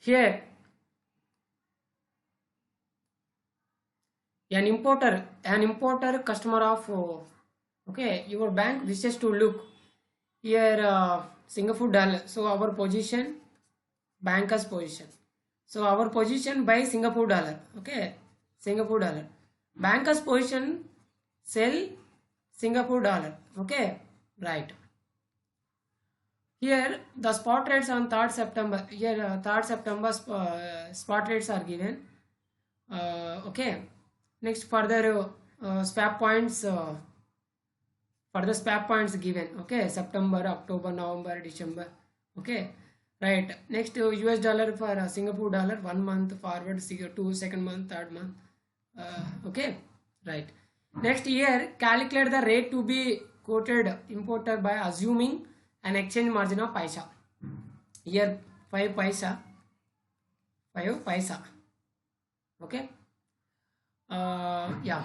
Here an importer customer of okay, your bank wishes to look here Singapore dollar. So our position, banker's position. So our position buy Singapore dollar. Okay, Singapore dollar. Banker's position sell Singapore dollar. Okay, right. Here the spot rates on 3rd September. Here 3rd September spot rates are given. Okay. Next further swap points. Further swap points given. Okay. September, October, November, December. Okay. Right. Next US dollar for Singapore dollar 1 month forward, 2 month, 3rd month. Okay. Right. Next year calculate the rate to be quoted importer by assuming an exchange margin of paisa. Here 5 paisa. 5 paisa. Okay. Yeah.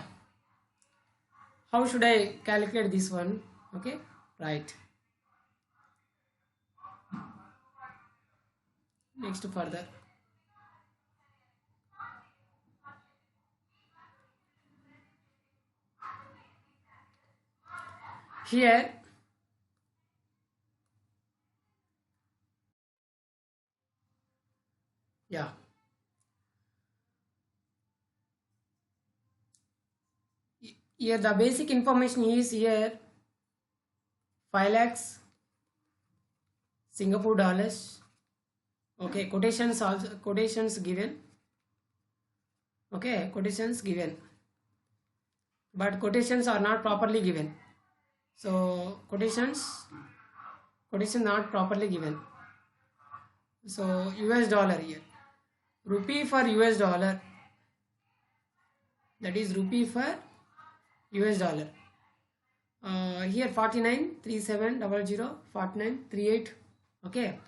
How should I calculate this one? Okay. Right. Next further. Here yeah. Here the basic information is here 5 lakhs Singapore dollars. Okay, quotations given. Okay, quotations given, but quotations are not properly given. So quotations not properly given. So US dollar here, rupee for US dollar, that is rupee for US dollar. Here 493700 4938. Okay.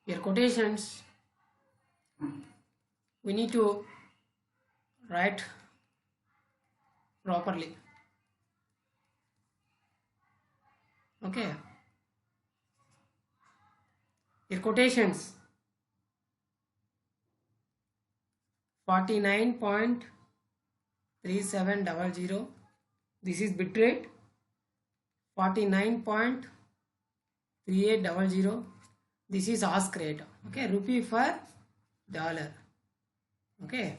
Here quotations we need to write properly. Okay. Here quotations 49.3700, this is bit rate. 49.3800, this is ask rate. Okay, rupee for dollar. Okay.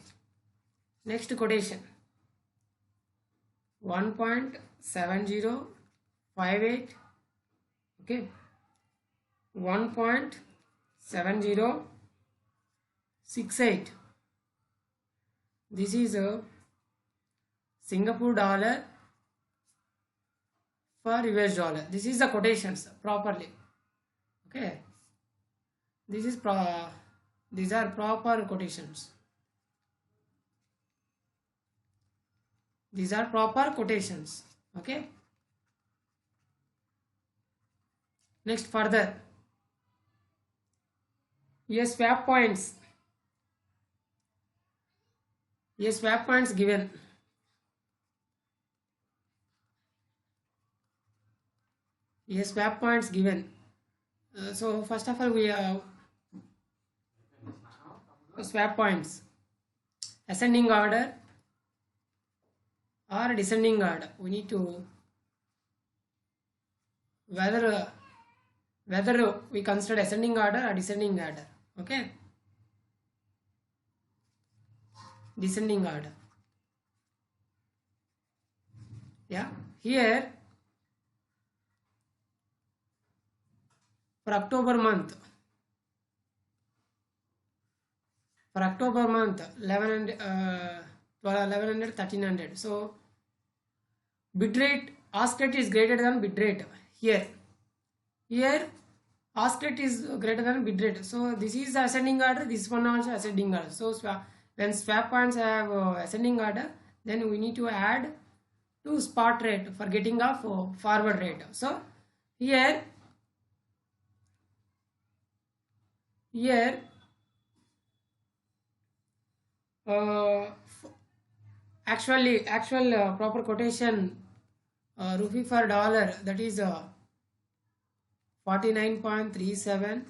Next quotation 1.7058. Okay, 1.7068. This is a Singapore dollar for US dollar. This is the quotations properly. Okay, these are proper quotations. These are proper quotations. Okay. Next further, yes, swap points. Yes, swap points given. Yes, swap points given. So first of all, we have swap points, ascending order or descending order. We need to whether we consider ascending order or descending order. Okay, descending order. Yeah, here for October month 1100, 1100, 1300. So bid rate, ask rate is greater than bid rate. Here ask rate is greater than bid rate. So this is the ascending order, this one also ascending order. So when swap points have ascending order, then we need to add to spot rate for getting of forward rate. So here Actual proper quotation, rupee for dollar, that is 49.3700,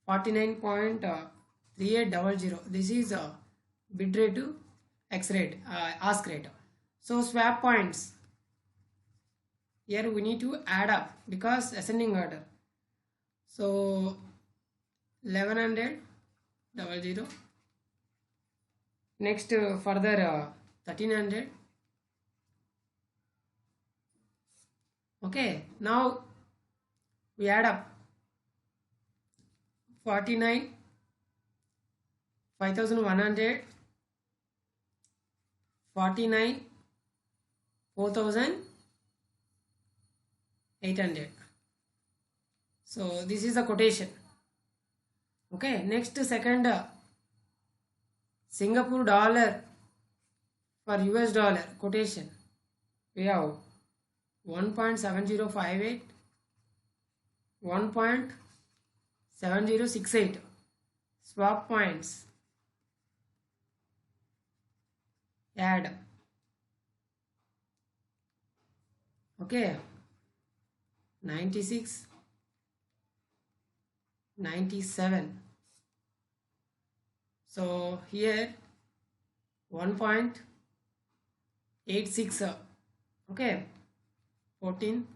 49.3800. This is bid rate to X rate, ask rate. So swap points, here we need to add up because ascending order. So 1100 00. Next further 1300. Okay, now we add up 49 5100, 49 4800. So this is the quotation. Okay, next second Singapore dollar for US dollar quotation. We have 1.7058, 1.7068. Swap points, add. Okay, 96, 97. So here 1.86. Okay, 14,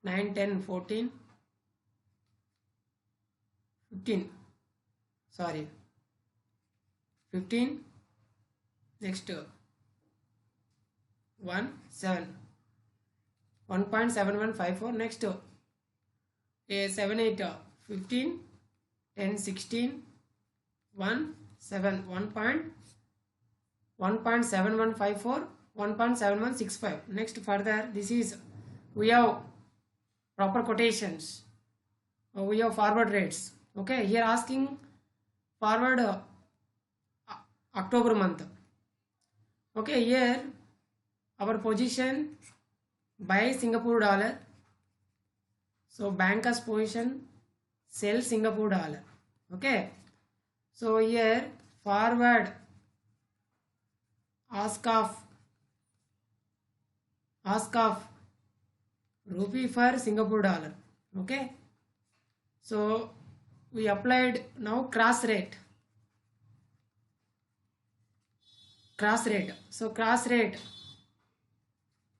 9, 10, 14, 15. Sorry, 15. Next 1, 7. 1.7154. Next 7, 8, 15, 10, 16, 1, 7, 1.7154, 1.7165. Next further, this is, we have proper quotations, we have forward rates. Okay, here asking forward October month. Okay, here our position buy Singapore dollar. So banker's position sell Singapore dollar. Okay, so here forward ask of rupee for Singapore dollar. Okay, so we applied now cross rate. So cross rate,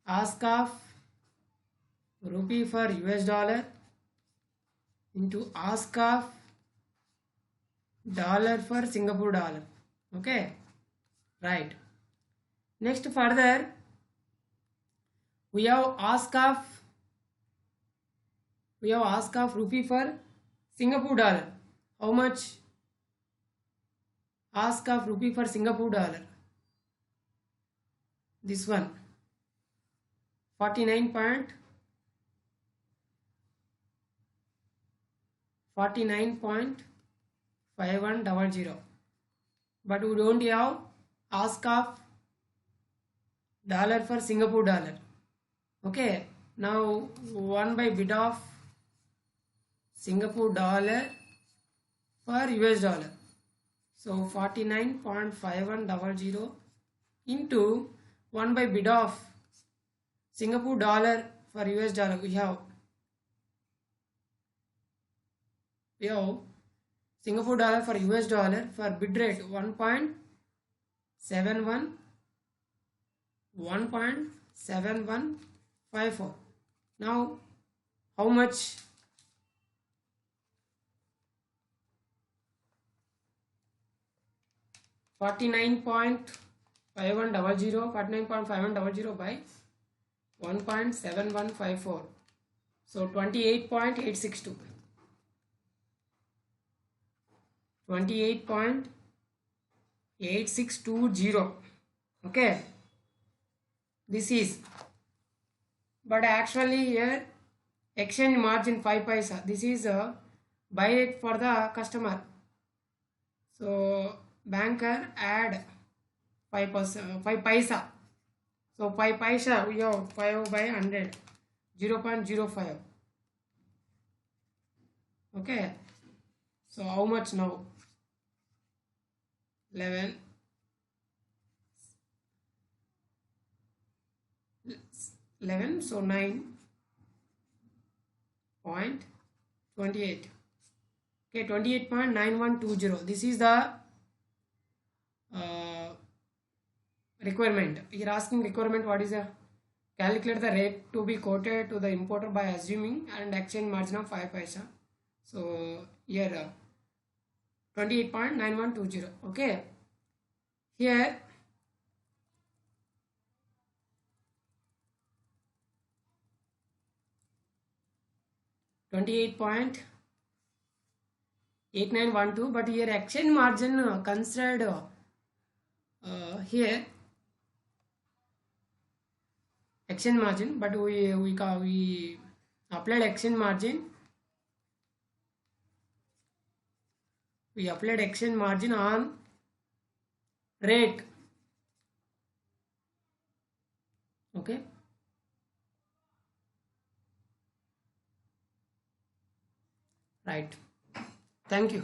ask of rupee for US dollar into ask of dollar for Singapore dollar. Okay, right. Next further, we have ask of rupee for Singapore dollar. How much? Ask of rupee for Singapore dollar. This one 49.5100, but we don't have ask of dollar for Singapore dollar. Okay, now 1 by bid of Singapore dollar for US dollar. So 49.5100 into 1 by bid of Singapore dollar for US dollar. We have Singapore dollar for US dollar for bid rate 1.71, 1.7154. Now how much? $49.5100 by 1.7154. So 28.862. 28.8620. Okay, this is, but actually here exchange margin 5 paisa. This is a buy rate for the customer. So banker add 5%, 5 paisa. So 5 paisa we have 5 by 100, 0.05. Okay, so how much now? 11 11, so 9.28. Okay, 28.9120. This is the uh, requirement. You're asking requirement, what is the calculate the rate to be quoted to the importer by assuming and exchange margin of 5 paisa. So here 28.9120. Okay, here 28.8912, but here exchange margin considered here exchange margin, but we applied exchange margin. We applied exchange margin on rate. Okay. Right. Thank you.